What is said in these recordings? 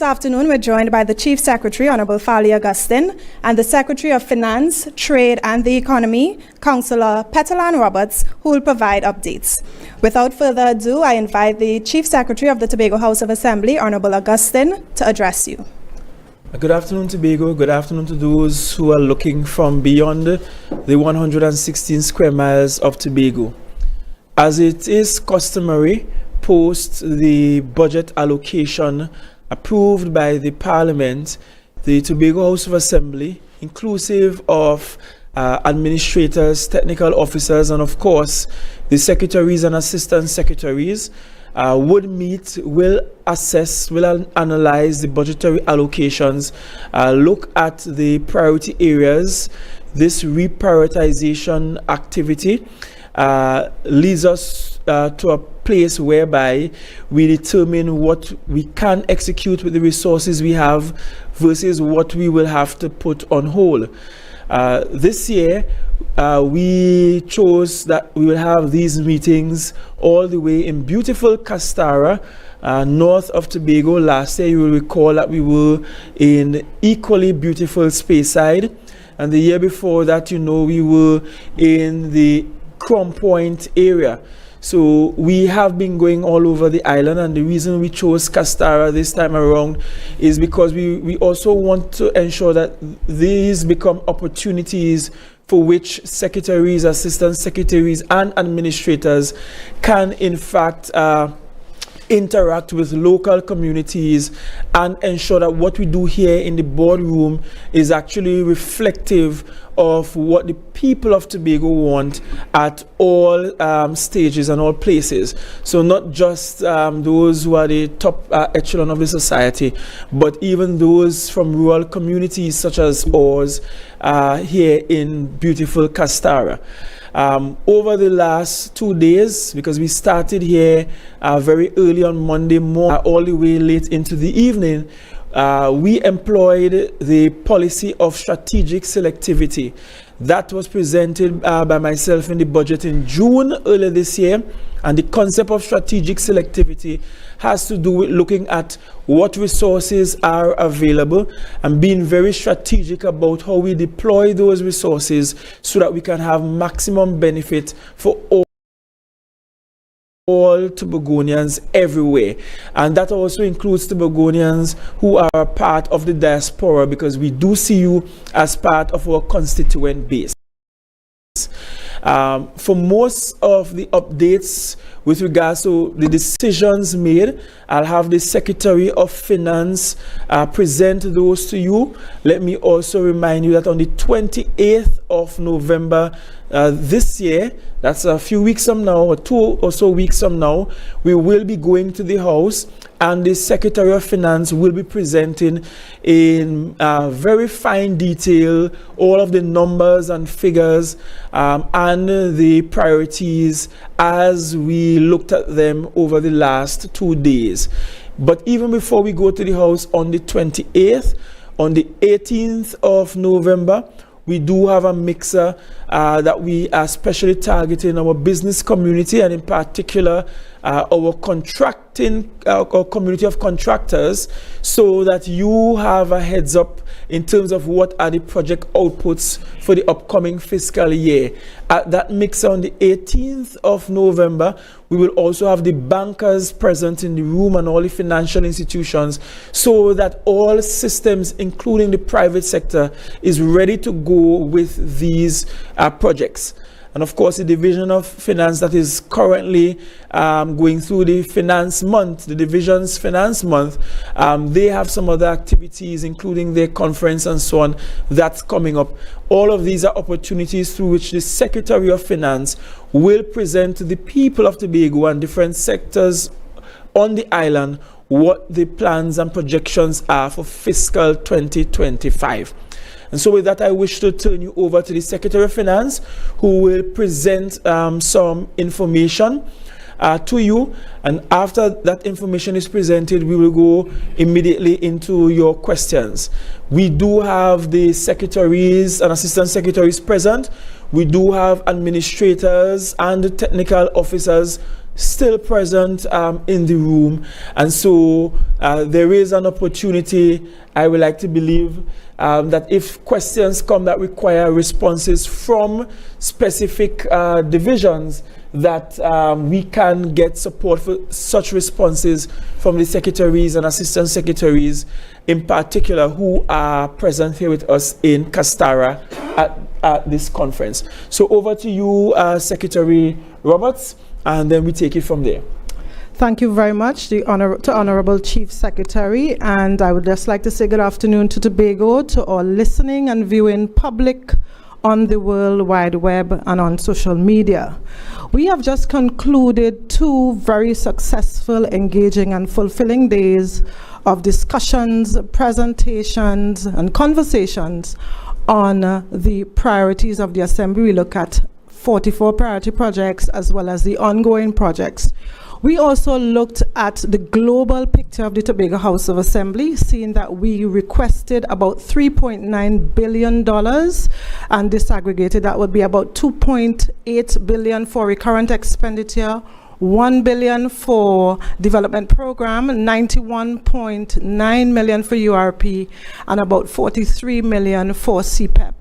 This afternoon, we're joined by the Chief Secretary, Honorable Fali Augustine, and the Secretary of Finance, Trade and the Economy, Councillor Petalan Roberts, who will provide updates. Without further ado, I invite the Chief Secretary of the Tobago House of Assembly, Honorable Augustine, to address you. Good afternoon, Tobago. Good afternoon to those who are looking from beyond the 116 square miles of Tobago. As it is customary, post the budget allocation approved by the Parliament, the Tobago House of Assembly, inclusive of administrators, technical officers, and of course the secretaries and assistant secretaries, would meet, will assess, will analyze the budgetary allocations, look at the priority areas. This reprioritization activity leads us to a place whereby we determine what we can execute with the resources we have versus what we will have to put on hold. This year, we chose that we will have these meetings all the way in beautiful Castara, north of Tobago. Last year, you will recall that we were in equally beautiful Speyside, and the year before that, we were in the Crom Point area. So we have been going all over the island, and the reason we chose Castara this time around is because we also want to ensure that these become opportunities for which secretaries, assistant secretaries, and administrators can in fact interact with local communities and ensure that what we do here in the boardroom is actually reflective of what the people of Tobago want at all stages and all places. So not just those who are the top echelon of the society, but even those from rural communities such as ours here in beautiful Castara. Over the last 2 days, because we started here very early on Monday morning, all the way late into the evening, we employed the policy of strategic selectivity. That was presented by myself in the budget in June earlier this year. And the concept of strategic selectivity has to do with looking at what resources are available and being very strategic about how we deploy those resources so that we can have maximum benefit for all Tobagonians everywhere. And that also includes Tobagonians who are a part of the diaspora, because we do see you as part of our constituent base. For most of the updates with regards to the decisions made, I'll have the Secretary of Finance present those to you. Let me also remind you that on the 28th of November this year, that's a few weeks from now, or 2 or so weeks from now, we will be going to the House, and the Secretary of Finance will be presenting in very fine detail all of the numbers and figures and the priorities as we looked at them over the last 2 days. But even before we go to the House on the 28th, on the 18th of November, we do have a mixer that we are specially targeting our business community, and in particular our contracting our community of contractors, so that you have a heads up in terms of what are the project outputs for the upcoming fiscal year. At that mixer on the 18th of November, we will also have the bankers present in the room and all the financial institutions, so that all systems, including the private sector, is ready to go with these projects. And of course, the Division of Finance that is currently going through the finance month, the Division's Finance Month, they have some other activities, including their conference and so on, that's coming up. All of these are opportunities through which the Secretary of Finance will present to the people of Tobago and different sectors on the island what the plans and projections are for fiscal 2025. And so with that, I wish to turn you over to the Secretary of Finance, who will present some information to you. And after that information is presented, we will go immediately into your questions. We do have the secretaries and assistant secretaries present. We do have administrators and technical officers still present in the room, and so there is an opportunity, I would like to believe, that if questions come that require responses from specific divisions, that we can get support for such responses from the secretaries and assistant secretaries in particular who are present here with us in Castara at this conference. So over to you, Secretary Roberts, and then we take it from there. Thank you very much to Honorable Chief Secretary, and I would just like to say good afternoon to Tobago, to all listening and viewing public on the World Wide Web and on social media. We have just concluded 2 very successful, engaging and fulfilling days of discussions, presentations and conversations on the priorities of the Assembly. We look at 44 priority projects as well as the ongoing projects. We also looked at the global picture of the Tobago House of Assembly, seeing that we requested about $3.9 billion and disaggregated that would be about $2.8 billion for recurrent expenditure, $1 billion for development program, $91.9 million for URP, and about $43 million for CPEP.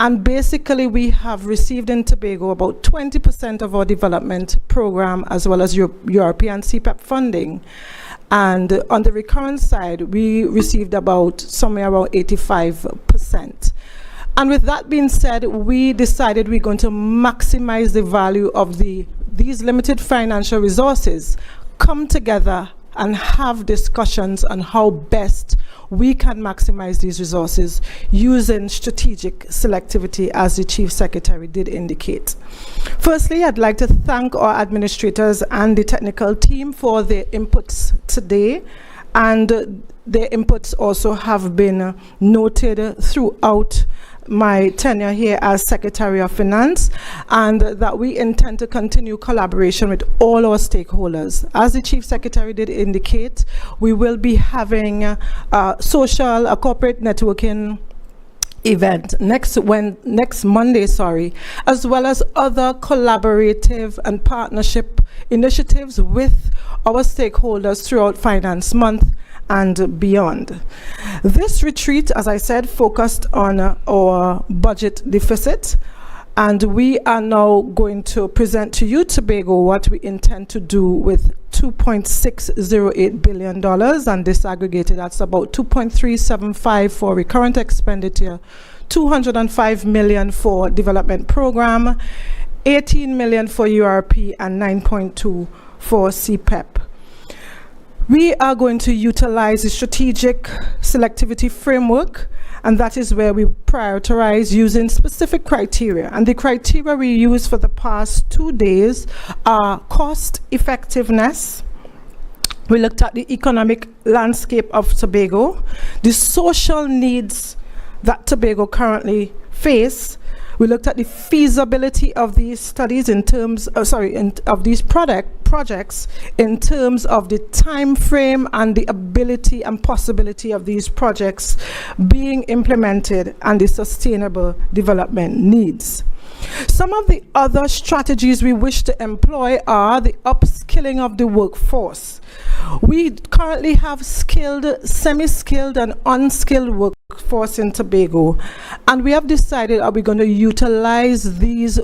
And basically, we have received in Tobago about 20% of our development program, as well as European CPEP funding. And on the recurrent side, we received about somewhere around 85%. And with that being said, we decided we're going to maximize the value of these limited financial resources, come together and have discussions on how best we can maximize these resources using strategic selectivity, as the Chief Secretary did indicate. Firstly, I'd like to thank our administrators and the technical team for their inputs today, and their inputs also have been noted throughout my tenure here as Secretary of Finance, and that we intend to continue collaboration with all our stakeholders. As the Chief Secretary did indicate, we will be having a corporate networking event next Monday, as well as other collaborative and partnership initiatives with our stakeholders throughout Finance Month and beyond. This retreat, as I said, focused on our budget deficit, and we are now going to present to you, Tobago, what we intend to do with $2.608 billion, and disaggregated, that's about 2.375 for recurrent expenditure, 205 million for development program, 18 million for URP, and 9.2 for CPEP. We are going to utilize the strategic selectivity framework, and that is where we prioritize using specific criteria. And the criteria we use for the past 2 days are cost effectiveness. We looked at the economic landscape of Tobago, the social needs that Tobago currently face. We looked at the feasibility of these studies in terms of these projects in terms of the time frame and the ability and possibility of these projects being implemented and the sustainable development needs. Some of the other strategies we wish to employ are the upskilling of the workforce. We currently have skilled, semi-skilled and unskilled workforce in Tobago, and we have decided are we going to utilize this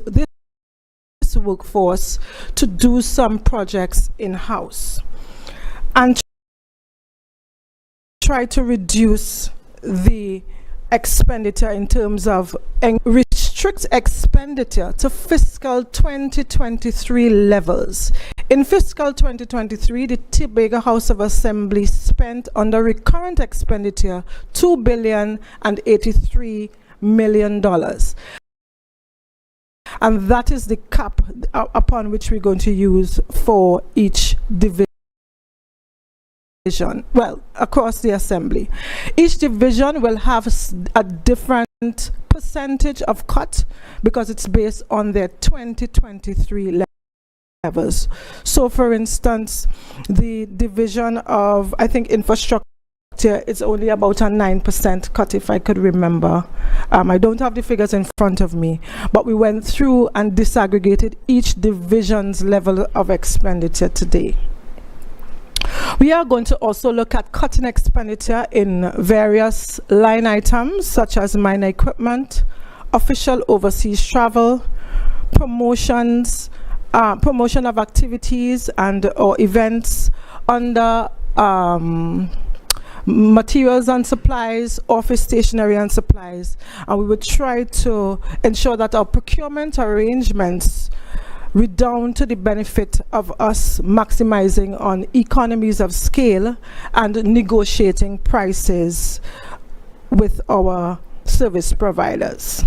workforce to do some projects in-house and try to reduce the expenditure in terms of restrict expenditure to fiscal 2023 levels. In fiscal 2023, the Tobago House of Assembly spent under recurrent expenditure $2.083 billion. And that is the cap upon which we're going to use for each division. Well, across the Assembly. Each division will have a different percentage of cut because it's based on their 2023 levels. So, for instance, the division of, I think, infrastructure year, it's only about a 9% cut, if I could remember. I don't have the figures in front of me, but we went through and disaggregated each division's level of expenditure today. We are going to also look at cutting expenditure in various line items, such as minor equipment, official overseas travel, promotions, promotion of activities and or events under materials and supplies, office stationery and supplies. And we would try to ensure that our procurement arrangements redound to the benefit of us maximizing on economies of scale and negotiating prices with our service providers.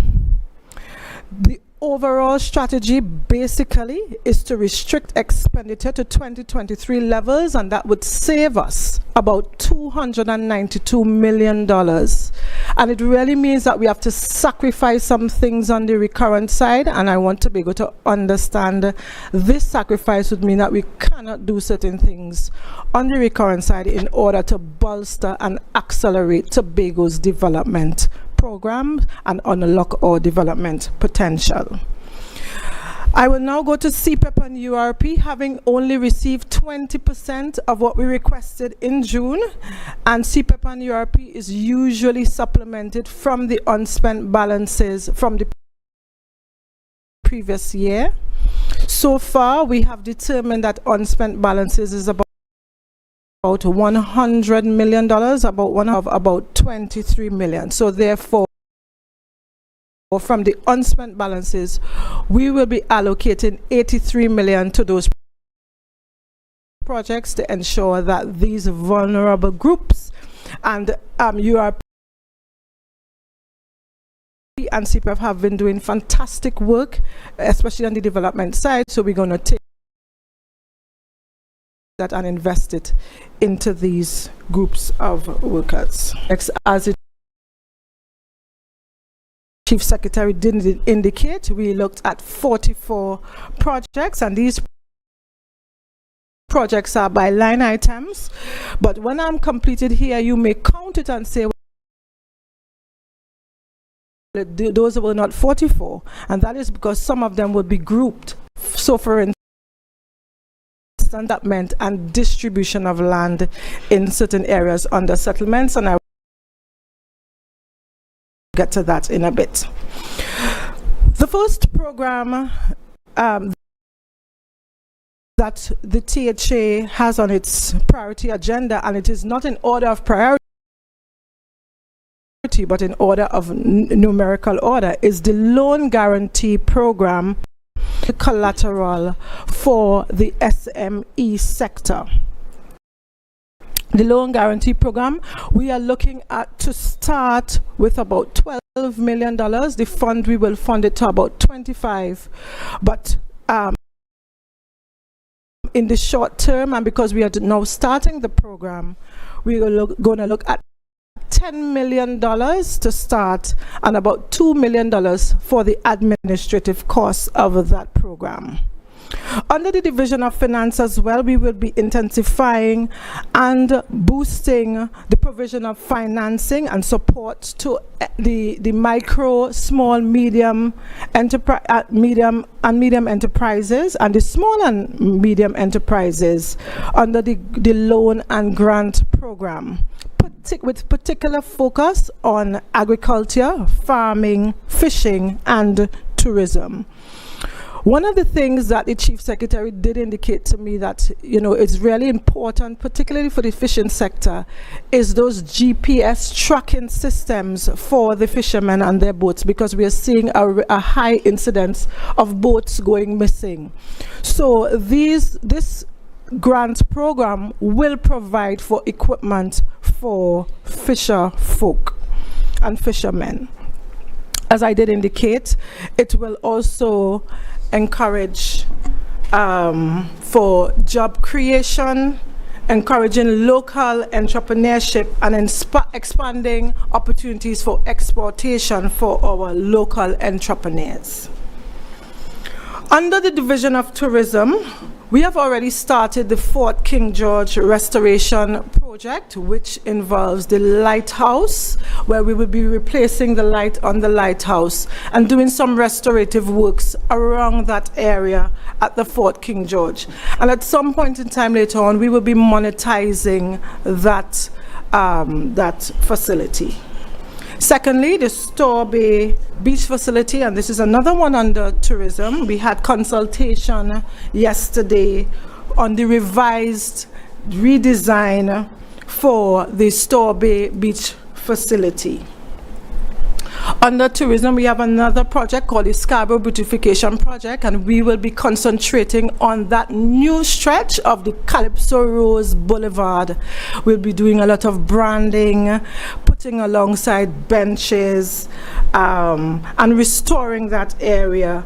The overall strategy basically is to restrict expenditure to 2023 levels, and that would save us about $292 million. And it really means that we have to sacrifice some things on the recurrent side, and I want to be able to understand this sacrifice would mean that we cannot do certain things on the recurrent side in order to bolster and accelerate Tobago's development program and unlock our development potential. I will now go to CPEP and URP, having only received 20% of what we requested in June, and CPEP and URP is usually supplemented from the unspent balances from the previous year. So far, we have determined that unspent balances is about $100 million, about 23 million. So therefore, from the unspent balances, we will be allocating 83 million to those projects to ensure that these vulnerable groups and URP and CPF have been doing fantastic work, especially on the development side. So we're going to take that and invest it into these groups of workers. As the Chief Secretary did indicate, we looked at 44 projects, and these projects are by line items. But when I'm completed here, you may count it and say, well, those were not 44, and that is because some of them will be grouped. So for instance, that meant and distribution of land in certain areas under settlements, and I will get to that in a bit. The first program that the THA has on its priority agenda, and it is not in order of priority but in order of numerical order, is the loan guarantee program, collateral for the SME sector. The loan guarantee program, we are looking at to start with about $12 million. The fund, we will fund it to about 25, but in the short term, and because we are now starting the program, we are going to look at $10 million to start and about $2 million for the administrative costs of that program. Under the Division of Finance as well, we will be intensifying and boosting the provision of financing and support to the micro, small, medium enterprise, medium enterprises, and the small and medium enterprises under the loan and grant program, with particular focus on agriculture, farming, fishing, and tourism. One of the things that the Chief Secretary did indicate to me that, you know, is really important, particularly for the fishing sector, is those GPS tracking systems for the fishermen and their boats, because we are seeing a high incidence of boats going missing. So this grant program will provide for equipment for fisher folk and fishermen. As I did indicate, it will also encourage for job creation, encouraging local entrepreneurship, and expanding opportunities for exportation for our local entrepreneurs. Under the Division of Tourism, We have already started the Fort King George restoration project, which involves the lighthouse, where we will be replacing the light on the lighthouse and doing some restorative works around that area at the Fort King George. And at some point in time later on, we will be monetizing that, that facility. Secondly, the Store Bay Beach facility, and this is another one under tourism. We had consultation yesterday on the revised redesign for the Store Bay Beach facility. Under tourism, we have another project called the Scarborough Beautification Project, and we will be concentrating on that new stretch of the Calypso Rose Boulevard. We'll be doing a lot of branding, putting alongside benches, and restoring that area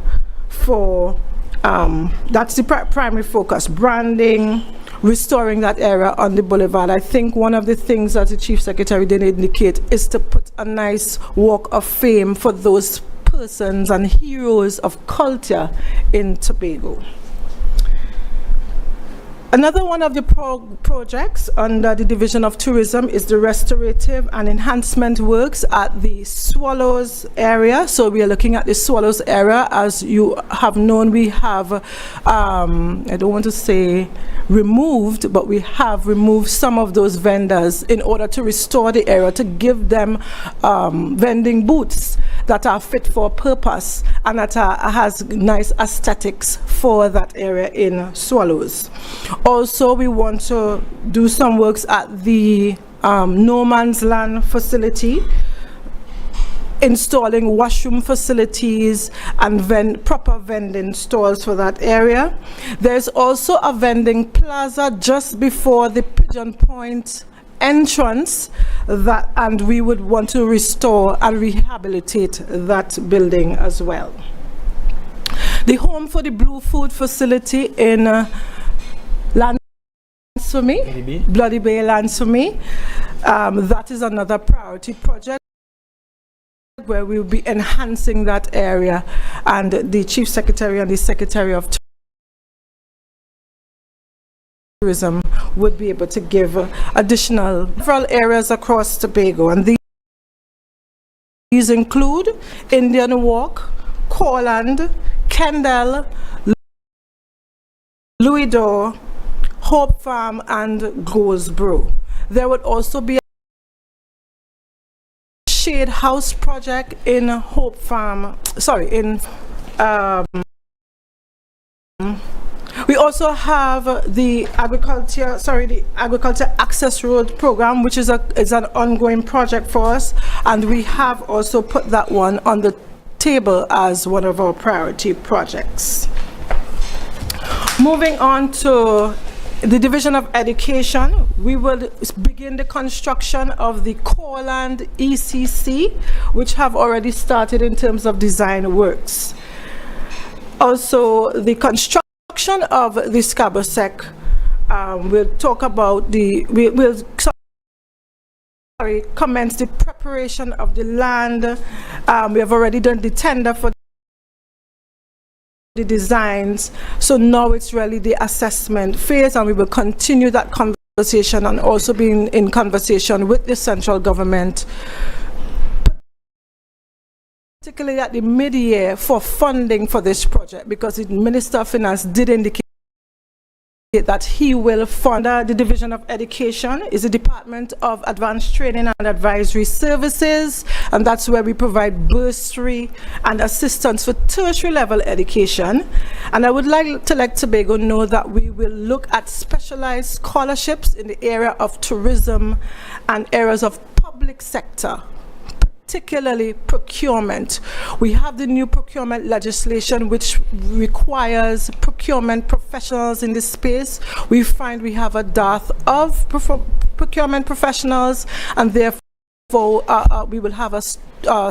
for, that's the primary focus, branding, restoring that area on the boulevard. I think one of the things that the Chief Secretary did indicate is to put a nice walk of fame for those persons and heroes of culture in Tobago. Another one of the projects under the Division of Tourism is the restorative and enhancement works at the Swallows area. So we are looking at the Swallows area. As you have known, we have, I don't want to say removed, but we have removed some of those vendors in order to restore the area, to give them vending booths that are fit for purpose and that has nice aesthetics for that area in Swallows. Also, we want to do some works at the No Man's Land facility, installing washroom facilities and proper vending stalls for that area. There's also a vending plaza just before the Pigeon Point entrance, and we would want to restore and rehabilitate that building as well. The home for the Blue Food facility in Bloody Bay Lands for Me, that is another priority project where we'll be enhancing that area, and the Chief Secretary and the Secretary of Tourism would be able to give additional several areas across Tobago, and these include Indian Walk, Corland, Kendall, Louis Dore, Hope Farm, and Goldsboro. There would also be a shade house project in Hope Farm, we also have the Agriculture Access Road Program, which is an ongoing project for us, and we have also put that one on the table as one of our priority projects. Moving on to the Division of Education, we will begin the construction of the Corland ECC, which have already started in terms of design works. Also, the construction of the Scarborough Sec, we'll talk about we'll commence the preparation of the land. We have already done the tender for the designs, so now it's really the assessment phase, and we will continue that conversation and also be in conversation with the central government, particularly at the mid-year, for funding for this project, because the Minister of Finance did indicate that he will fund. The Division of Education is the Department of Advanced Training and Advisory Services, and that's where we provide bursary and assistance for tertiary level education. And I would like to let Tobago know that we will look at specialized scholarships in the area of tourism and areas of public sector, particularly procurement. We have the new procurement legislation which requires procurement professionals in this space. We find we have a dearth of procurement professionals, and therefore we will have a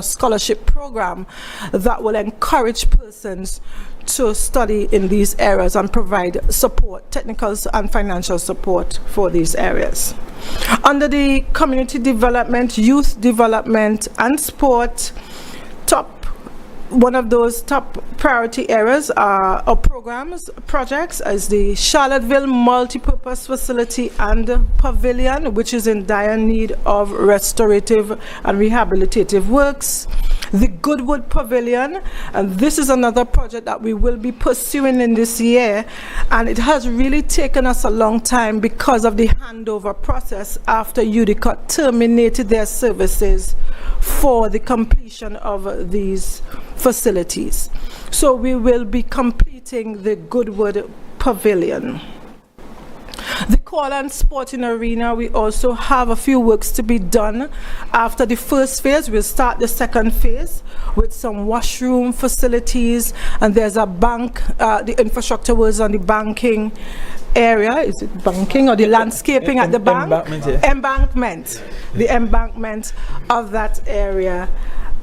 scholarship program that will encourage persons to study in these areas and provide support, technical and financial support for these areas. Under the community development, youth development and sport, top one of those top priority areas or projects is the Charlottesville Multipurpose Facility and Pavilion, which is in dire need of restorative and rehabilitative works. The Goodwood Pavilion, and this is another project that we will be pursuing in this year, and it has really taken us a long time because of the handover process after UDICOT terminated their services for the completion of these facilities. So we will be completing the Goodwood Pavilion. The Corland Sporting Arena, we also have a few works to be done. After the first phase, we'll start the second phase with some washroom facilities, and there's a bank, the infrastructure was on the banking area. Is it banking or the landscaping at the bank? Embankment, yeah. Embankment. The embankment of that area,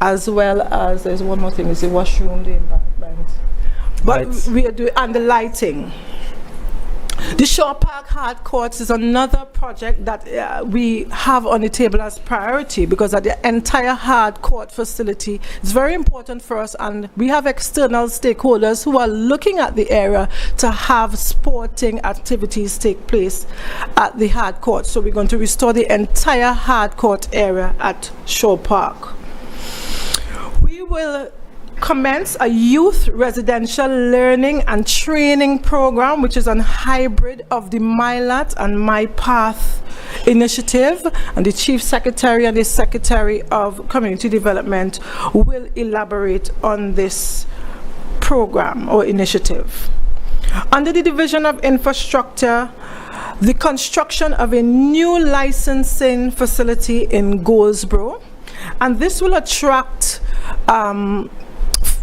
as well as, there's one more thing, is the washroom, the embankment. But Lights. we are doing, and the lighting. The Shore Park Hard Courts is another project that we have on the table as priority, because the entire hard court facility is very important for us, and we have external stakeholders who are looking at the area to have sporting activities take place at the hard court. So we're going to restore the entire hard court area at Shore Park. We will commence a youth residential learning and training program, which is a hybrid of the MyLat and MyPath initiative, and the Chief Secretary and the Secretary of Community Development will elaborate on this program or initiative. Under the Division of Infrastructure, the construction of a new licensing facility in Goldsboro, and this will attract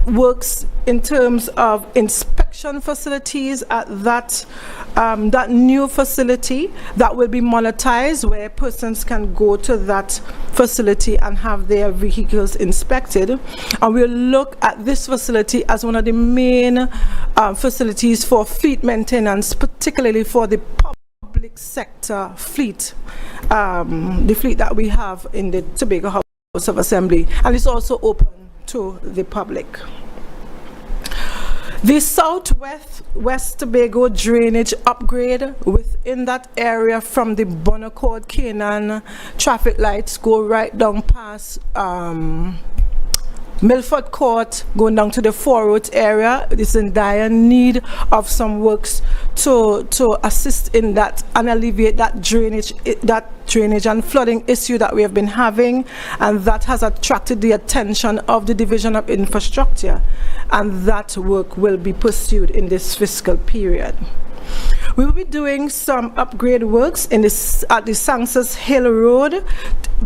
works in terms of inspection facilities at that new facility that will be monetized, where persons can go to that facility and have their vehicles inspected. And we'll look at this facility as one of the main facilities for fleet maintenance, particularly for the public sector fleet, the fleet that we have in the Tobago House of Assembly, and it's also open to the public. The Southwest Tobago drainage upgrade within that area from the Bonaccord Canaan traffic lights go right down past Milford Court, going down to the Four Roads area. It is in dire need of some works to assist in that and alleviate that drainage and flooding issue that we have been having, and that has attracted the attention of the Division of Infrastructure, and that work will be pursued in this fiscal period. We will be doing some upgrade works at the Sanctus Hill Road,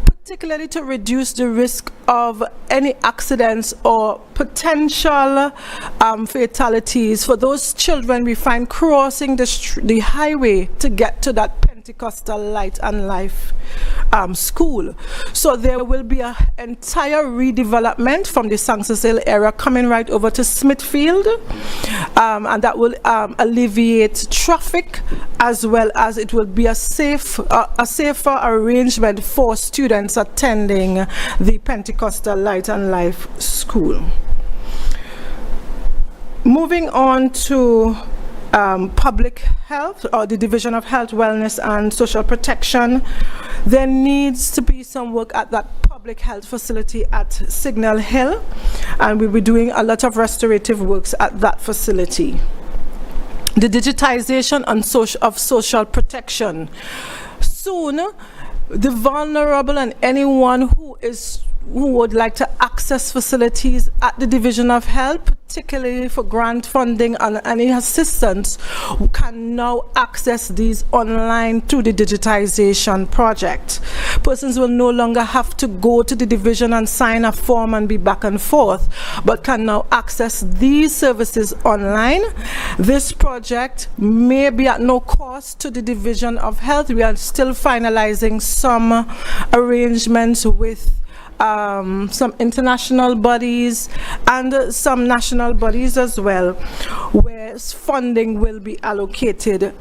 particularly to reduce the risk of any accidents or potential fatalities for those children we find crossing the highway to get to that Pentecostal Light and Life school. So there will be an entire redevelopment from the Sanctus Hill area coming right over to Smithfield, and that will alleviate traffic, as well as it will be a safer arrangement for students attending the Pentecostal Light and Life school. Moving on to public health, or the Division of Health, Wellness and Social Protection, there needs to be some work at that public health facility at Signal Hill, and we'll be doing a lot of restorative works at that facility. The digitization of social protection. Soon, the vulnerable and anyone who would like to access facilities at the Division of Health, particularly for grant funding and any assistance, can now access these online through the digitization project. Persons will no longer have to go to the division and sign a form and be back and forth, but can now access these services online. This project may be at no cost to the Division of Health. We are still finalizing some arrangements with some international bodies and some national bodies as well, where funding will be allocated,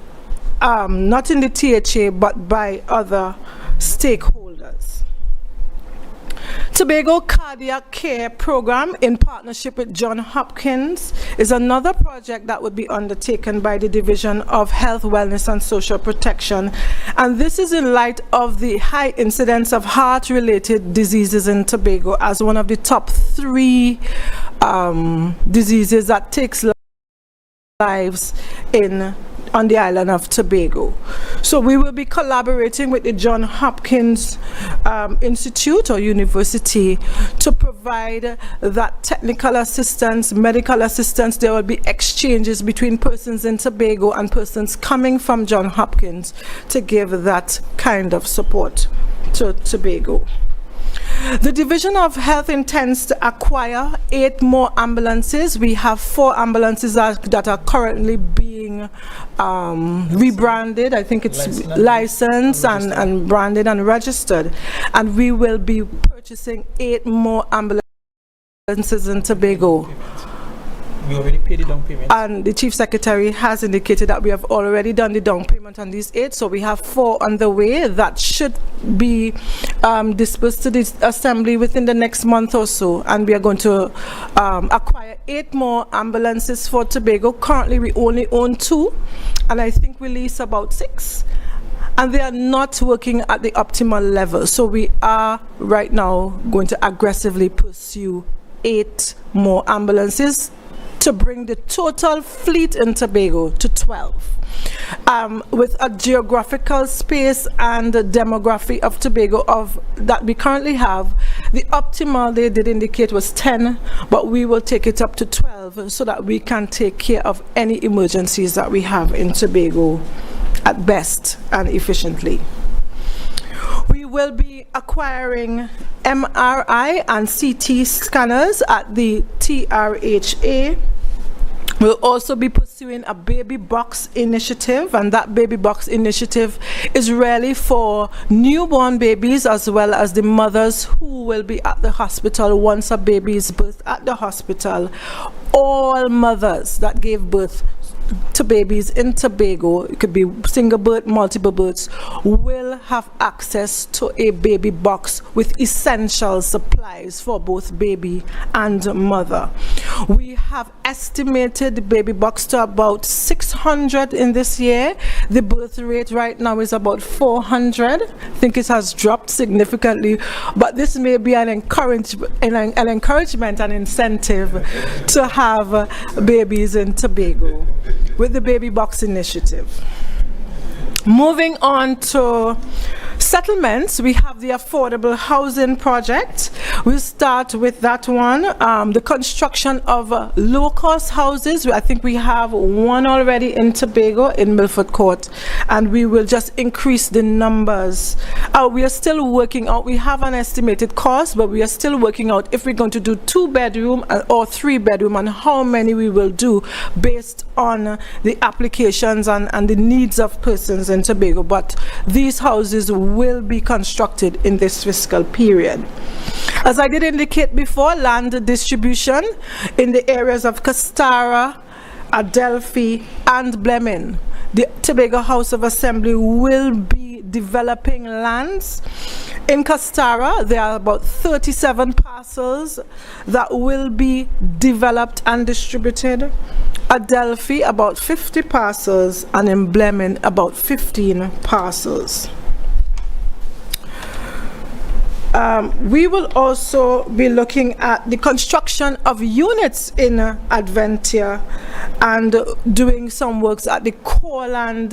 not in the THA but by other stakeholders. Tobago Cardiac Care Program, in partnership with Johns Hopkins, is another project that would be undertaken by the Division of Health, Wellness and Social Protection. And this is in light of the high incidence of heart-related diseases in Tobago as one of the top 3 diseases that takes lives on the island of Tobago. So we will be collaborating with the Johns Hopkins Institute or University to provide that technical assistance, medical assistance. There will be exchanges between persons in Tobago and persons coming from Johns Hopkins to give that kind of support to Tobago. The Division of Health intends to acquire 8 more ambulances. We have 4 ambulances that are currently being rebranded. I think it's licensed and branded and registered. And we will be purchasing 8 more ambulances in Tobago. We already paid the down payment. And the Chief Secretary has indicated that we have already done the down payment on these 8, so we have 4 on the way that should be dispersed to the Assembly within the next month or so. And we are going to acquire 8 more ambulances for Tobago. Currently we only own 2, and I think we lease about 6. And they are not working at the optimal level. So we are right now going to aggressively pursue 8 more ambulances to bring the total fleet in Tobago to 12. With a geographical space and the demography of Tobago that we currently have, the optimal they did indicate was 10, but we will take it up to 12 so that we can take care of any emergencies that we have in Tobago at best and efficiently. We will be acquiring MRI and CT scanners at the TRHA. We'll also be pursuing a baby box initiative, and that baby box initiative is really for newborn babies as well as the mothers who will be at the hospital once a baby is birthed at the hospital. All mothers that gave birth to babies in Tobago, it could be single birth, multiple births, will have access to a baby box with essential supplies for both baby and mother. We have estimated the baby box to about 600 in this year. The birth rate right now is about 400. I think it has dropped significantly, but this may be an encouragement, an incentive to have babies in Tobago with the baby box initiative. Moving on to settlements, we have the affordable housing project. We'll start with that one. The construction of low-cost houses. I think we have one already in Tobago in Milford Court, and we will just increase the numbers. We are still working out, we have an estimated cost, but we are still working out if we're going to do 2-bedroom or 3-bedroom and how many we will do based on the applications and the needs of persons in Tobago. But these houses will be constructed in this fiscal period. As I did indicate before, land distribution in the areas of Castara, Adelphi and Blemin. The Tobago House of Assembly will be developing lands. In Castara, there are about 37 parcels that will be developed and distributed. Adelphi, about 50 parcels, and in Blemin, about 15 parcels. We will also be looking at the construction of units in Adventia and doing some works at the Courland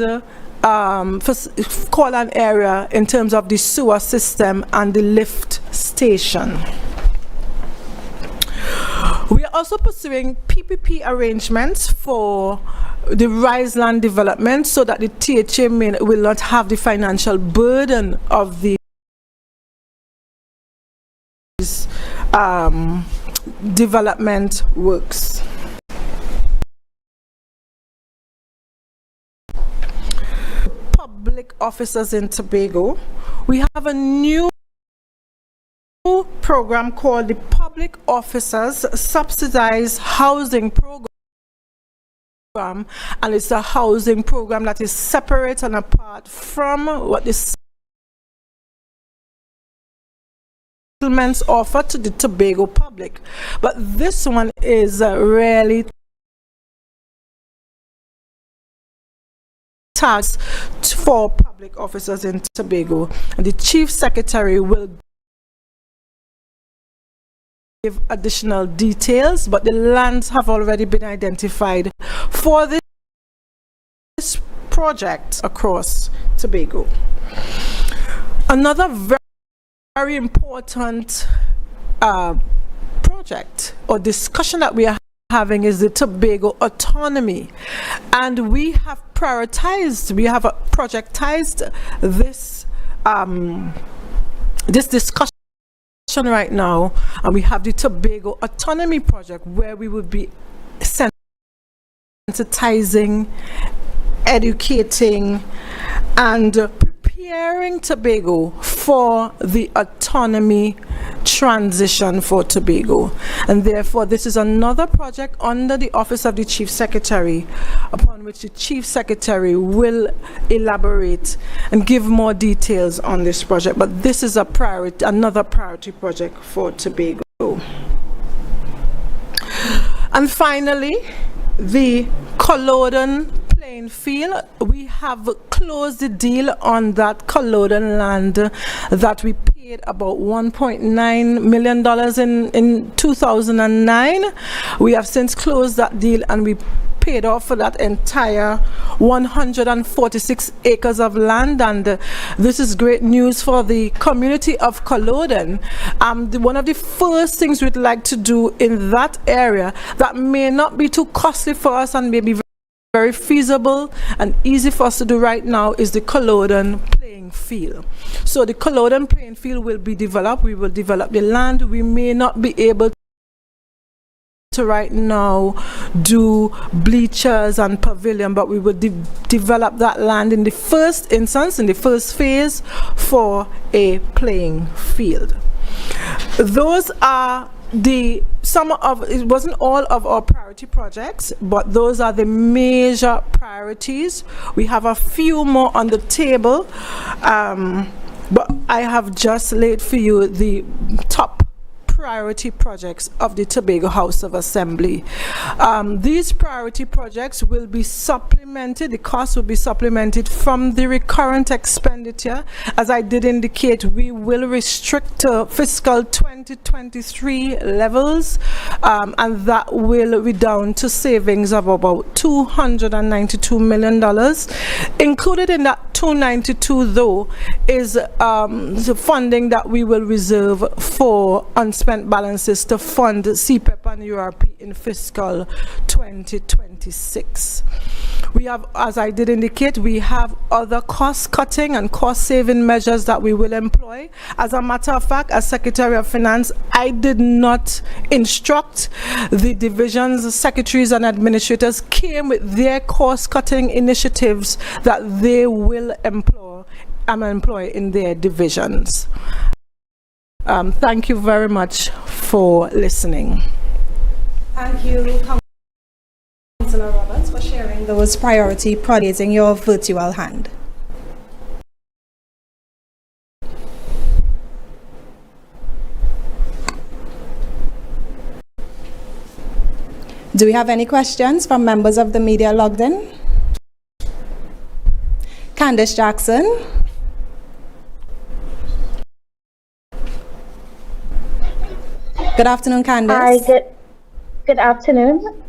area in terms of the sewer system and the lift station. We are also pursuing PPP arrangements for the Riseland development so that the THA will not have the financial burden of the development works. Public officers in Tobago, we have a new program called the Public Officers Subsidized Housing Program, and it's a housing program that is separate and apart from what the settlements offered to the Tobago public, but this one is really tasked for public officers in Tobago, and the Chief Secretary will give additional details, but the lands have already been identified for this project across Tobago. Another very important project or discussion that we are having is the Tobago autonomy, and we have prioritized, we have projectized this this discussion right now, and we have the Tobago autonomy project where we would be sensitizing, educating, and preparing Tobago for the autonomy transition for Tobago. And therefore, this is another project under the Office of the Chief Secretary, upon which the Chief Secretary will elaborate and give more details on this project. But this is a priority, another priority project for Tobago. And finally, the Culloden playing field. We have closed the deal on that Culloden land that we paid about $1.9 million in 2009. We have since closed that deal, and we paid off for that entire 146 acres of land, and this is great news for the community of Culloden. One of the first things we'd like to do in that area that may not be too costly for us and maybe very feasible and easy for us to do right now is the Culloden playing field. So the Culloden playing field will be developed. We will develop the land. We may not be able to right now do bleachers and pavilion, but we will develop that land in the first instance, in the first phase, for a playing field. Those are some of, it wasn't all of our priority projects, but those are the major priorities. We have a few more on the table, but I have just laid for you the top priority projects of the Tobago House of Assembly. These priority projects will be supplemented, the cost will be supplemented from the recurrent expenditure. As I did indicate, we will restrict to fiscal 2023 levels, and that will be down to savings of about $292 million. Included in that 292 though is the funding that we will reserve for unspent balances to fund CPEP and URP in fiscal 2026. We have, as I did indicate, we have other cost-cutting and cost-saving measures that we will employ. As a matter of fact, as Secretary of Finance, I did not instruct the divisions, secretaries and administrators came with their cost-cutting initiatives that they will employ in their divisions. Thank you very much for listening. Thank you, Councillor Roberts, for sharing those priority projects in your virtual hand. Do we have any questions from members of the media logged in? Candice Jackson. Good afternoon, Candice. Hi, good afternoon.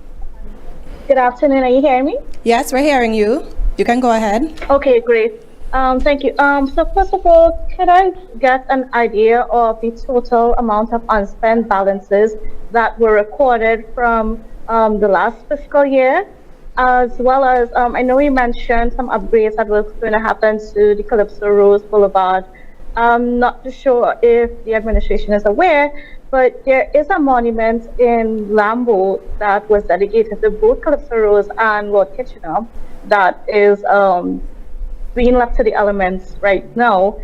Good afternoon, are you hearing me? Yes, we're hearing you. You can go ahead. Okay, great. Thank you. So first of all, could I get an idea of the total amount of unspent balances that were recorded from the last fiscal year, as well as, I know you mentioned some upgrades that was going to happen to the Calypso Rose Boulevard. I'm not too sure if the administration is aware, but there is a monument in Lambo that was dedicated to both Calypso Rose and Lord Kitchener that is being left to the elements right now.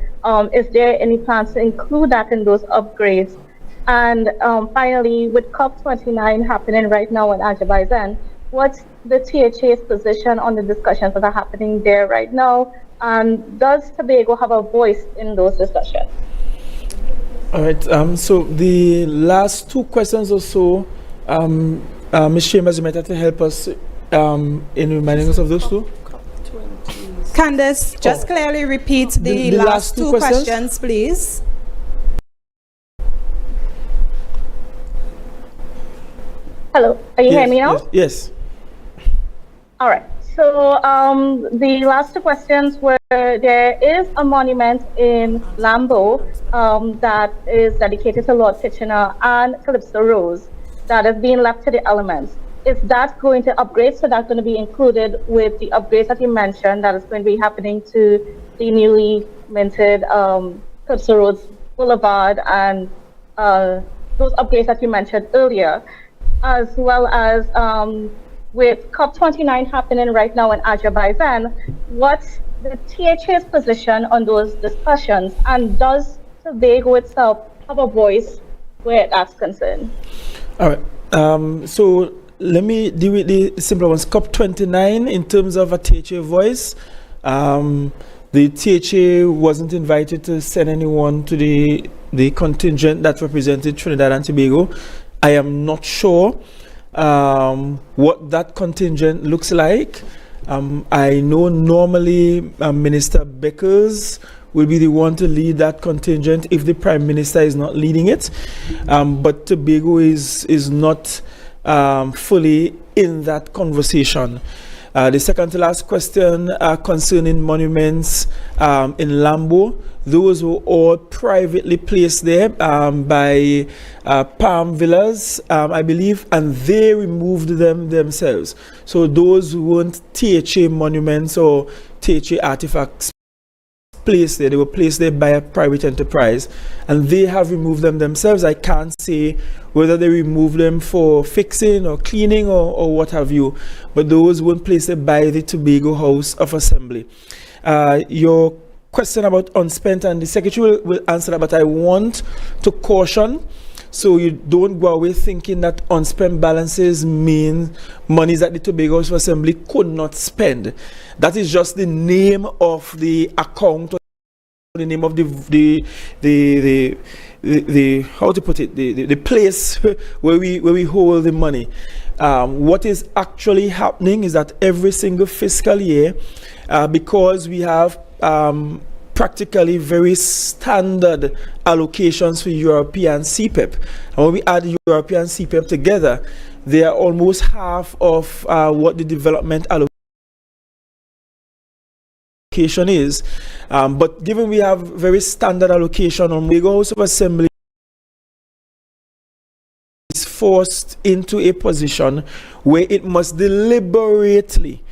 Is there any plans to include that in those upgrades? And finally, with COP29 happening right now in Azerbaijan, what's the THA's position on the discussions that are happening there right now? And does Tobago have a voice in those discussions? All right. So the last two questions or so, Ms. Chambers, you might have to help us in reminding us of those two. Candace, just clearly repeat the last two questions, please. Hello, are you hearing me now? Yes. All right. So the last two questions were, there is a monument in Lambo that is dedicated to Lord Kitchener and Calypso Rose that is being left to the elements. Is that going to upgrade? So that's going to be included with the upgrades that you mentioned that is going to be happening to the newly minted Calypso Rose Boulevard and those upgrades that you mentioned earlier, as well as with COP29 happening right now in Azerbaijan, what's the THA's position on those discussions? And does Tobago itself have a voice where that's concerned? All right. So let me deal with the simpler ones. COP29, in terms of a THA voice, the THA wasn't invited to send anyone to the contingent that represented Trinidad and Tobago. I am not sure what that contingent looks like. I know normally Minister Beckers will be the one to lead that contingent if the Prime Minister is not leading it. But Tobago is not fully in that conversation. The second to last question concerning monuments in Lambo, those were all privately placed there by Palm Villas, I believe, and they removed them themselves. So those weren't THA monuments or THA artifacts placed there. They were placed there by a private enterprise, and they have removed them themselves. I can't say whether they removed them for fixing or cleaning or what have you, but those weren't placed there by the Tobago House of Assembly. Your question about unspent, and the Secretary will answer that, but I want to caution so you don't go away thinking that unspent balances mean monies that the Tobago House of Assembly could not spend. That is just the name of the account, or the name of the how to put it, the place where we hold the money. What is actually happening is that every single fiscal year, because we have practically very standard allocations for European CPEP, and when we add European CPEP together, they are almost half of what the development allocation is. But given we have very standard allocation on Tobago House of Assembly is forced into a position where it must deliberately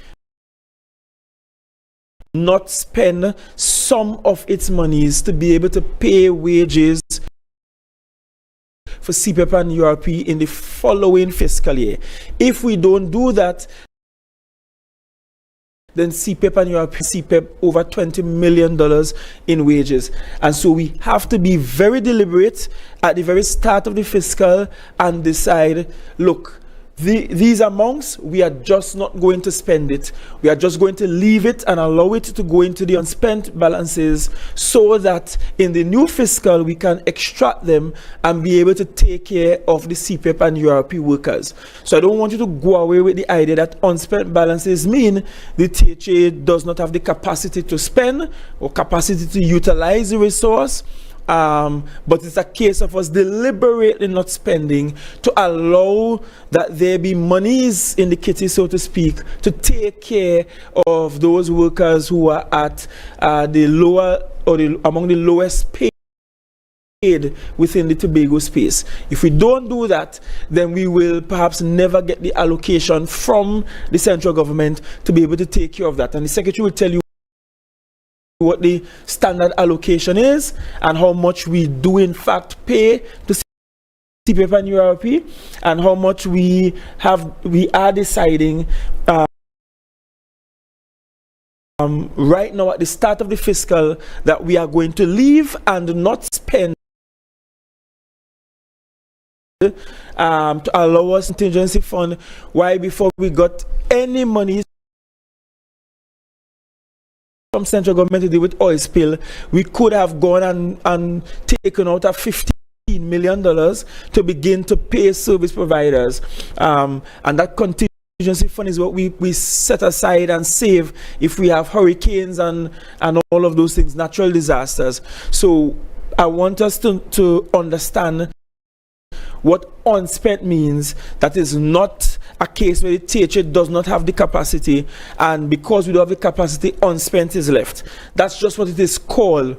not spend some of its monies to be able to pay wages for CPEP and URP in the following fiscal year. If we don't do that, then CPEP and URP CPEP over $20 million in wages. And so we have to be very deliberate at the very start of the fiscal and decide, look, these amounts, we are just not going to spend it. We are just going to leave it and allow it to go into the unspent balances so that in the new fiscal we can extract them and be able to take care of the CPEP and URP workers. So I don't want you to go away with the idea that unspent balances mean the THA does not have the capacity to spend or capacity to utilize the resource. But it's a case of us deliberately not spending to allow that there be monies in the kitty, so to speak, to take care of those workers who are at the lower or among the lowest paid within the Tobago space. If we don't do that, then we will perhaps never get the allocation from the central government to be able to take care of that. And the Secretary will tell you what the standard allocation is and how much we do in fact pay to CPEP and URP, and how much we are deciding right now at the start of the fiscal that we are going to leave and not spend to allow us contingency fund. Why? Before we got any money from central government to deal with oil spill, we could have gone and taken out a $15 million to begin to pay service providers. And that contingency fund is what we set aside and save if we have hurricanes and all of those things, natural disasters. So I want us to understand what unspent means. That is not a case where the THA does not have the capacity, and because we don't have the capacity, unspent is left. That's just what it is called,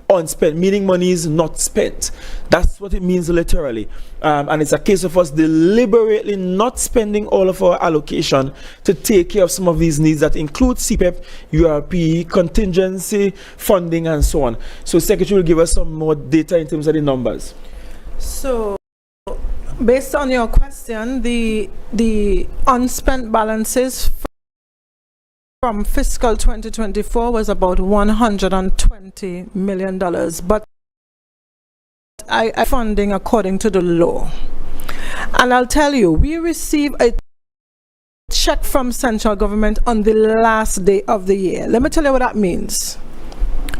unspent, meaning money is not spent. That's what it means literally. And it's a case of us deliberately not spending all of our allocation to take care of some of these needs that include CPEP, URP, contingency, funding, and so on. So Secretary will give us some more data in terms of the numbers. So, based on your question, the unspent balances from fiscal 2024 was about $120 million, but I funding according to the law. And I'll tell you, we receive a check from central government on the last day of the year. Let me tell you what that means.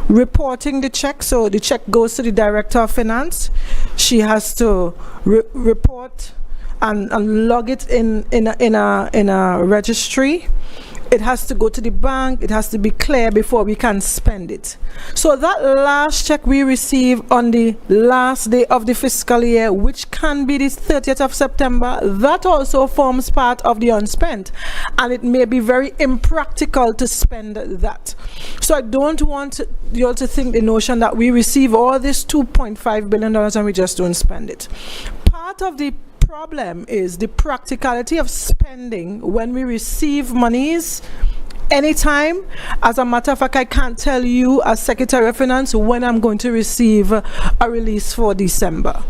Reporting the check, so the check goes to the Director of Finance. She has to report and log it in a registry. It has to go to the bank. It has to be clear before we can spend it. So that last check we receive on the last day of the fiscal year, which can be the 30th of September, that also forms part of the unspent. And it may be very impractical to spend that. So I don't want you all to think the notion that we receive all this $2.5 billion and we just don't spend it. Part of the problem is the practicality of spending when we receive monies anytime. As a matter of fact, I can't tell you as Secretary of Finance when I'm going to receive a release for December.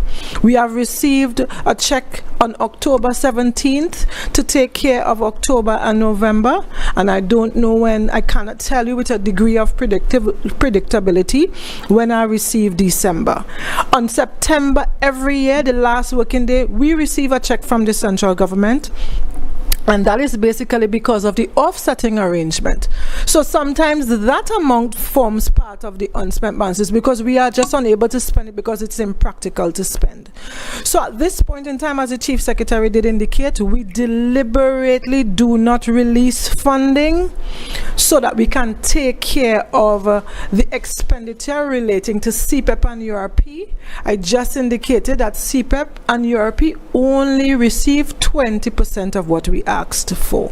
We have received a check on October 17th to take care of October and November, and I don't know when. I cannot tell you with a degree of predictability when I receive December. On September every year, the last working day, we receive a check from the central government. And that is basically because of the offsetting arrangement. So sometimes that amount forms part of the unspent balances because we are just unable to spend it because it's impractical to spend. So at this point in time, as the Chief Secretary did indicate, we deliberately do not release funding so that we can take care of the expenditure relating to CPEP and URP. I just indicated that CPEP and URP only receive 20% of what we asked for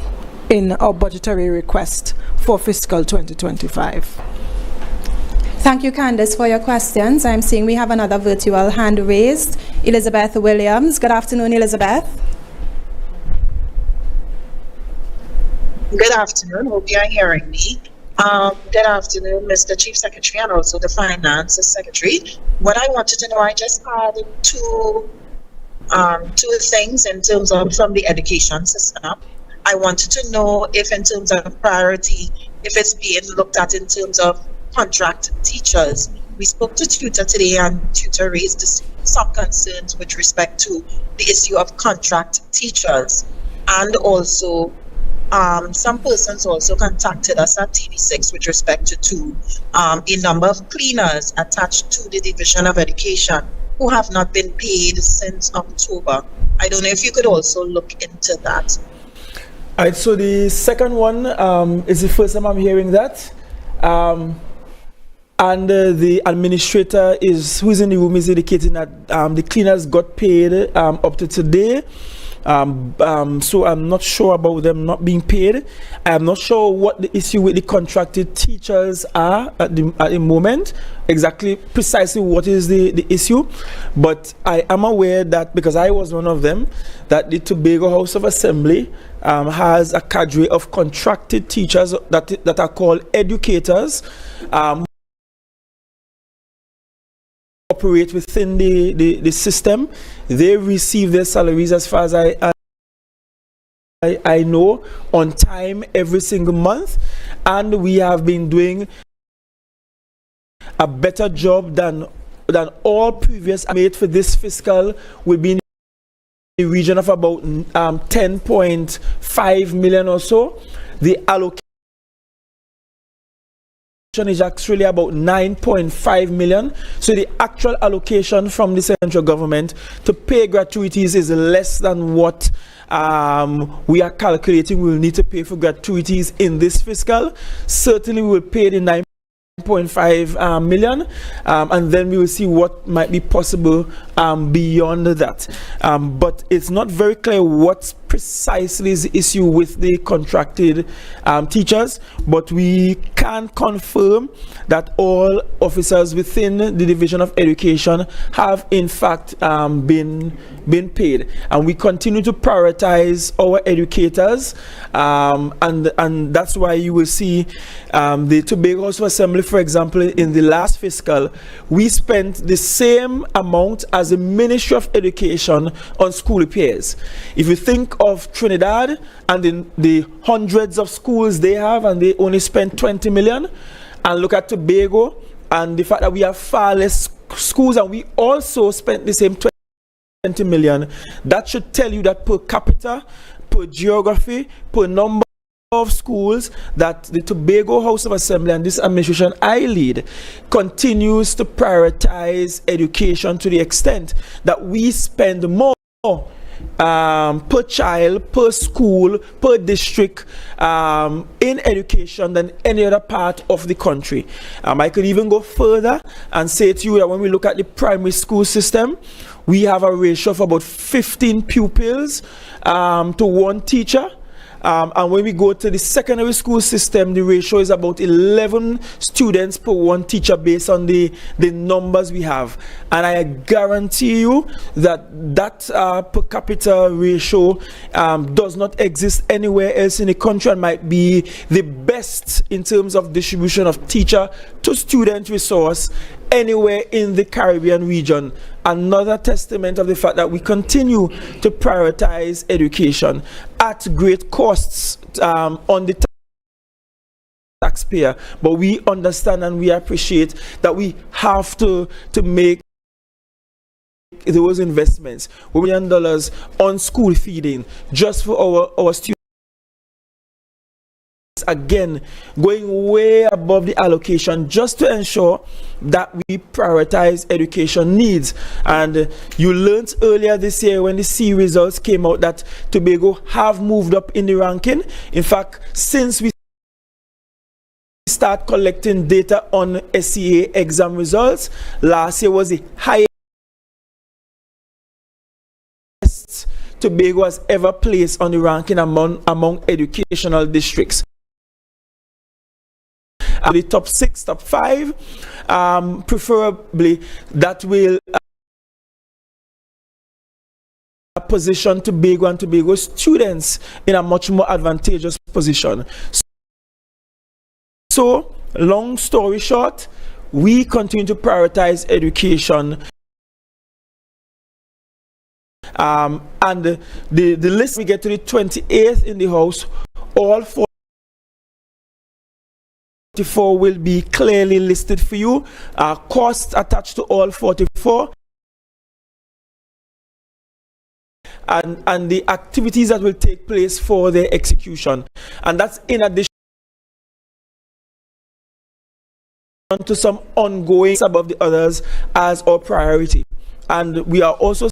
in our budgetary request for fiscal 2025. Thank you, Candace, for your questions. I'm seeing we have another virtual hand raised. Elizabeth Williams. Good afternoon, Elizabeth. Good afternoon. Hope you are hearing me. Good afternoon, Mr. Chief Secretary, and also the Finance Secretary. What I wanted to know, I just had two things in terms of from the education system. I wanted to know if in terms of priority, if it's being looked at in terms of contract teachers. We spoke to tutor today and tutor raised some concerns with respect to the issue of contract teachers. And also some persons also contacted us at TV6 with respect to a number of cleaners attached to the Division of Education who have not been paid since October. I don't know if you could also look into that. All right, so the second one is the first time I'm hearing that. And the administrator who is in the room is indicating that the cleaners got paid up to today. So I'm not sure about them not being paid. I'm not sure what the issue with the contracted teachers are at the moment, exactly precisely what is the issue. But I am aware that, because I was one of them, that the Tobago House of Assembly has a cadre of contracted teachers that are called educators, operate within the system. They receive their salaries, as far as I know, on time every single month, and we have been doing a better job than all previous made for this fiscal. We've been in the region of about 10.5 million or so. The allocation is actually about 9.5 million. So the actual allocation from the central government to pay gratuities is less than what we are calculating we'll need to pay for gratuities in this fiscal. Certainly we will pay the 9.5 million, and then we will see what might be possible beyond that. But it's not very clear what precisely is the issue with the contracted teachers, but we can confirm that all officers within the Division of Education have in fact been paid, and we continue to prioritize our educators, and that's why you will see the Tobago House of Assembly, for example, in the last fiscal, we spent the same amount as the Ministry of Education on school repairs. If you think of Trinidad and the hundreds of schools they have, and they only spent 20 million, and look at Tobago and the fact that we have far less schools and we also spent the same 20 million, that should tell you that per capita, per geography, per number of schools, that the Tobago House of Assembly and this administration I lead continues to prioritize education to the extent that we spend more per child, per school, per district in education than any other part of the country. I could even go further and say to you that when we look at the primary school system, we have a ratio of about 15 pupils to one teacher. And when we go to the secondary school system, the ratio is about 11 students per one teacher based on the numbers we have. And I guarantee you that that per capita ratio does not exist anywhere else in the country, and might be the best in terms of distribution of teacher to student resource anywhere in the Caribbean region. Another testament of the fact that we continue to prioritize education at great costs on the taxpayer, but we understand and we appreciate that we have to make those investments, $1 million on school feeding just for our students, again going way above the allocation just to ensure that we prioritize education needs. And you learned earlier this year when the C results came out that Tobago have moved up in the ranking. In fact, since we start collecting data on SCA exam results, last year was the highest Tobago has ever placed on the ranking among educational districts. The top 6, top 5, preferably, that will position Tobago and Tobago students in a much more advantageous position. So, long story short, we continue to prioritize education. And the list, we get to the 28th in the House, all 44 will be clearly listed for you. Costs attached to all 44. And the activities that will take place for their execution. And that's in addition to some ongoing above the others as our priority. And we are also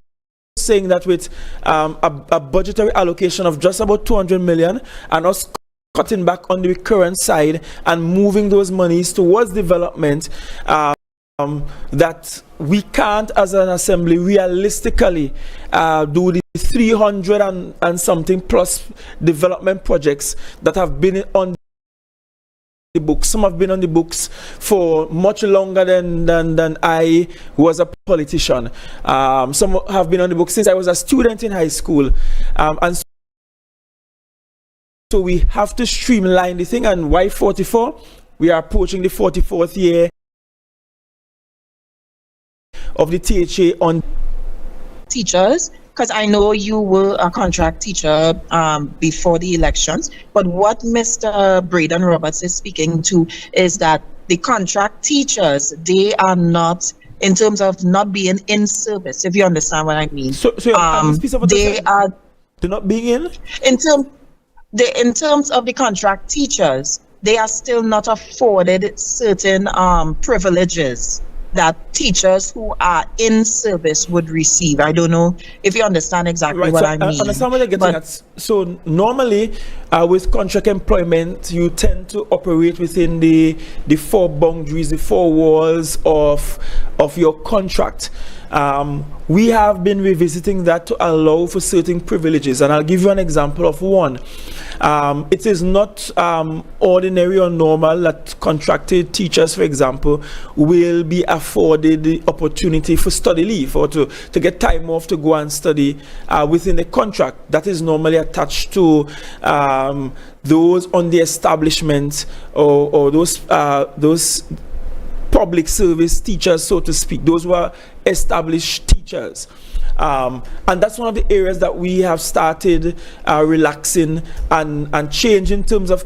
saying that with a budgetary allocation of just about 200 million and us cutting back on the recurrent side and moving those monies towards development, that we can't as an assembly realistically do the 300 and something plus development projects that have been on the books. Some have been on the books for much longer than I was a politician. Some have been on the books since I was a student in high school, and so we have to streamline the thing. And why 44? We are approaching the 44th year of the THA on teachers, because I know you were a contract teacher before the elections, but what Mr. Braden Roberts is speaking to is that the contract teachers, they are not, in terms of not being in service, if you understand what I mean. So they're not being in? In terms of the contract teachers, they are still not afforded certain privileges that teachers who are in service would receive. I don't know if you understand exactly what I mean. I understand what you're getting at. So normally, with contract employment, you tend to operate within the four boundaries, the four walls of your contract. We have been revisiting that to allow for certain privileges, and I'll give you an example of one. It is not ordinary or normal that contracted teachers, for example, will be afforded the opportunity for study leave or to get time off to go and study within a contract. That is normally attached to those on the establishment or those public service teachers, so to speak, those who are established teachers. And that's one of the areas that we have started relaxing and change in terms of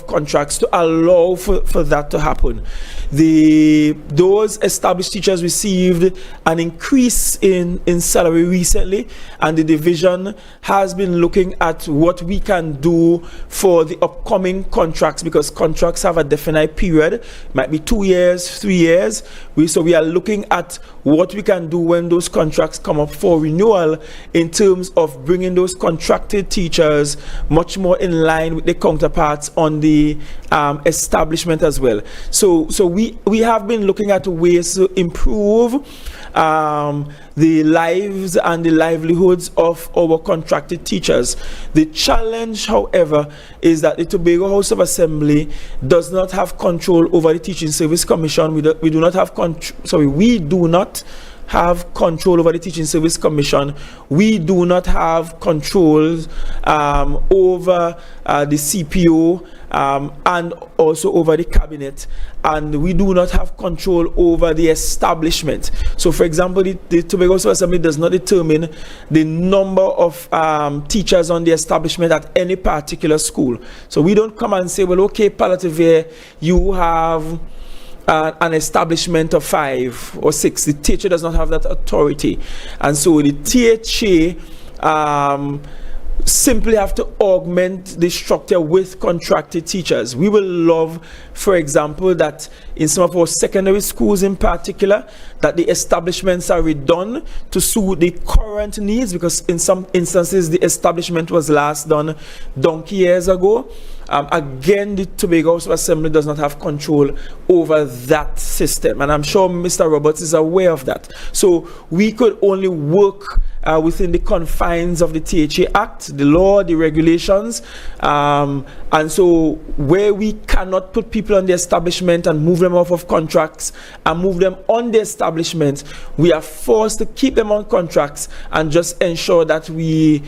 contracts to allow for that to happen. Those established teachers received an increase in salary recently, and the division has been looking at what we can do for the upcoming contracts, because contracts have a definite period. It might be 2 years, 3 years. So we are looking at what we can do when those contracts come up for renewal in terms of bringing those contracted teachers much more in line with the counterparts on the establishment as well. So we have been looking at ways to improve the lives and the livelihoods of our contracted teachers. The challenge, however, is that the Tobago House of Assembly does not have control over the Teaching Service Commission. We do not have control over the Teaching Service Commission. We do not have controls over the CPO and also over the cabinet, and we do not have control over the establishment. So for example, the Tobago House of Assembly does not determine the number of teachers on the establishment at any particular school. So we don't come and say, well, okay, Palatavere, you have an establishment of 5 or 6. The THA does not have that authority, and so the THA simply have to augment the structure with contracted teachers. We will love, for example, that in some of our secondary schools in particular, that the establishments are redone to suit the current needs, because in some instances the establishment was last done donkey years ago. Again, the Tobago House of Assembly does not have control over that system, and I'm sure Mr. Roberts is aware of that. So we could only work within the confines of the THA Act, the law, the regulations, and so where we cannot put people on the establishment and move them off of contracts and move them on the establishment, we are forced to keep them on contracts and just ensure that we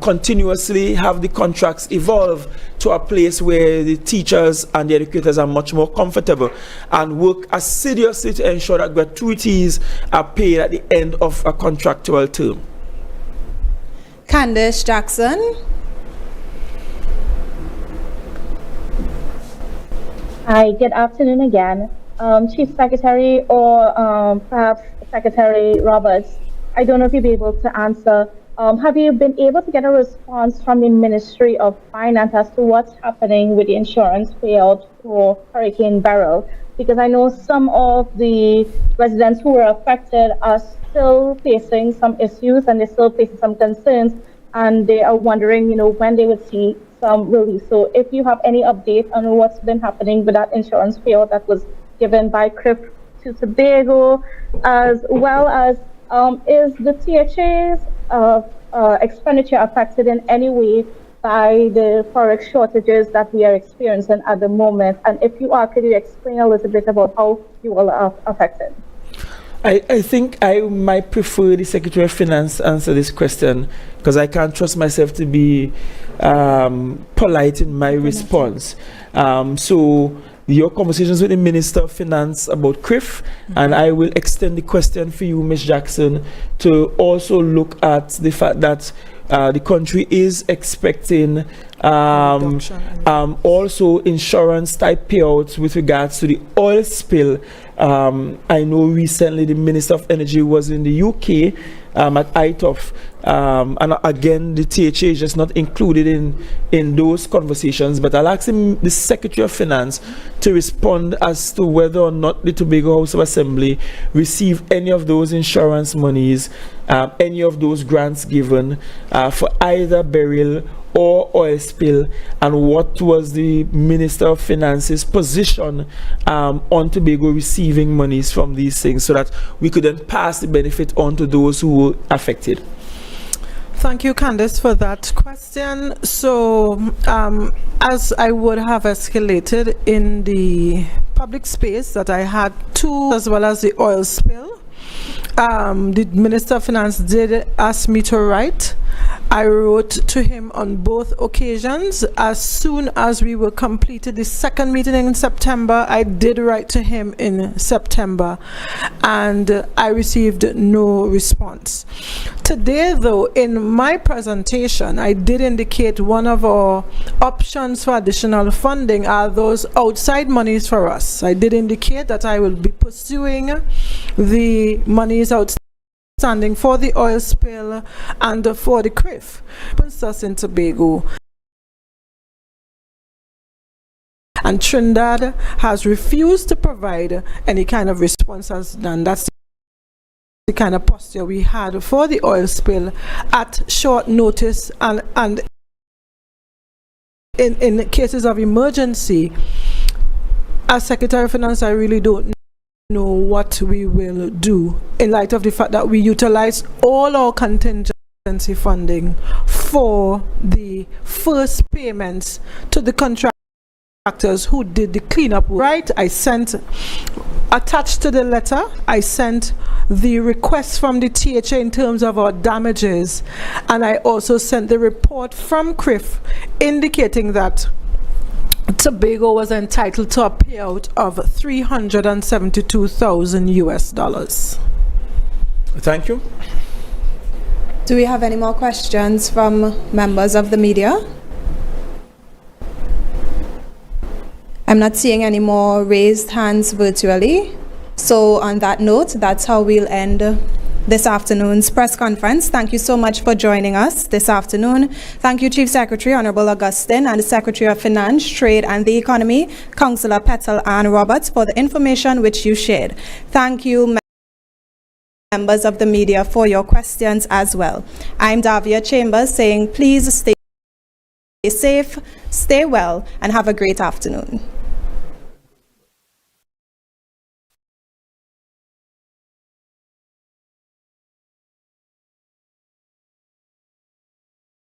continuously have the contracts evolve to a place where the teachers and the educators are much more comfortable, and work assiduously to ensure that gratuities are paid at the end of a contractual term. Candace Jackson. Hi, good afternoon again. Chief Secretary or perhaps Secretary Roberts, I don't know if you'll be able to answer. Have you been able to get a response from the Ministry of Finance as to what's happening with the insurance payout for Hurricane Beryl? Because I know some of the residents who were affected are still facing some issues and they're still facing some concerns, and they are wondering, when they would see some relief. So if you have any update on what's been happening with that insurance payout that was given by CRIF to Tobago, as well as is the THA's expenditure affected in any way by the forex shortages that we are experiencing at the moment? And if you are, could you explain a little bit about how you all are affected? I think I might prefer the Secretary of Finance answer this question, because I can't trust myself to be polite in my response. So your conversations with the Minister of Finance about CRIF, and I will extend the question for you, Ms. Jackson, to also look at the fact that the country is expecting Also insurance type payouts with regards to the oil spill. I know recently the Minister of Energy was in the UK at ITOF, and again the THA is just not included in those conversations, but I'll ask the Secretary of Finance to respond as to whether or not the Tobago House of Assembly received any of those insurance monies, any of those grants given for either burial or oil spill, and what was the Minister of Finance's position on Tobago receiving monies from these things, so that we could then pass the benefit on to those who were affected. Thank you, Candice, for that question. So, as I would have escalated in the public space that I had two, as well as the oil spill, the Minister of Finance did ask me to write. I wrote to him on both occasions. As soon as we were completed the second meeting in September, I did write to him in September, and I received no response. Today, though, in my presentation, I did indicate one of our options for additional funding are those outside monies for us. I did indicate that I will be pursuing the monies outstanding for the oil spill and for the CRIF in Tobago. And Trinidad has refused to provide any kind of response as done. That's the kind of posture we had for the oil spill at short notice, and in cases of emergency. As Secretary of Finance, I really don't know what we will do in light of the fact that we utilize all our contingency funding for the first payments to the contractors who did the cleanup work. Right, I sent, attached to the letter, I sent the request from the THA in terms of our damages, and I also sent the report from CRIF indicating that Tobago was entitled to a payout of $372,000 US. Thank you. Do we have any more questions from members of the media? I'm not seeing any more raised hands virtually. So on that note, that's how we'll end this afternoon's press conference. Thank you so much for joining us this afternoon. Thank you, Chief Secretary Honorable Augustine, and the Secretary of Finance, Trade and the Economy, Councillor Petal and Roberts, for the information which you shared. Thank you, members of the media, for your questions as well. I'm Davia Chambers saying please stay safe, stay well, and have a great afternoon.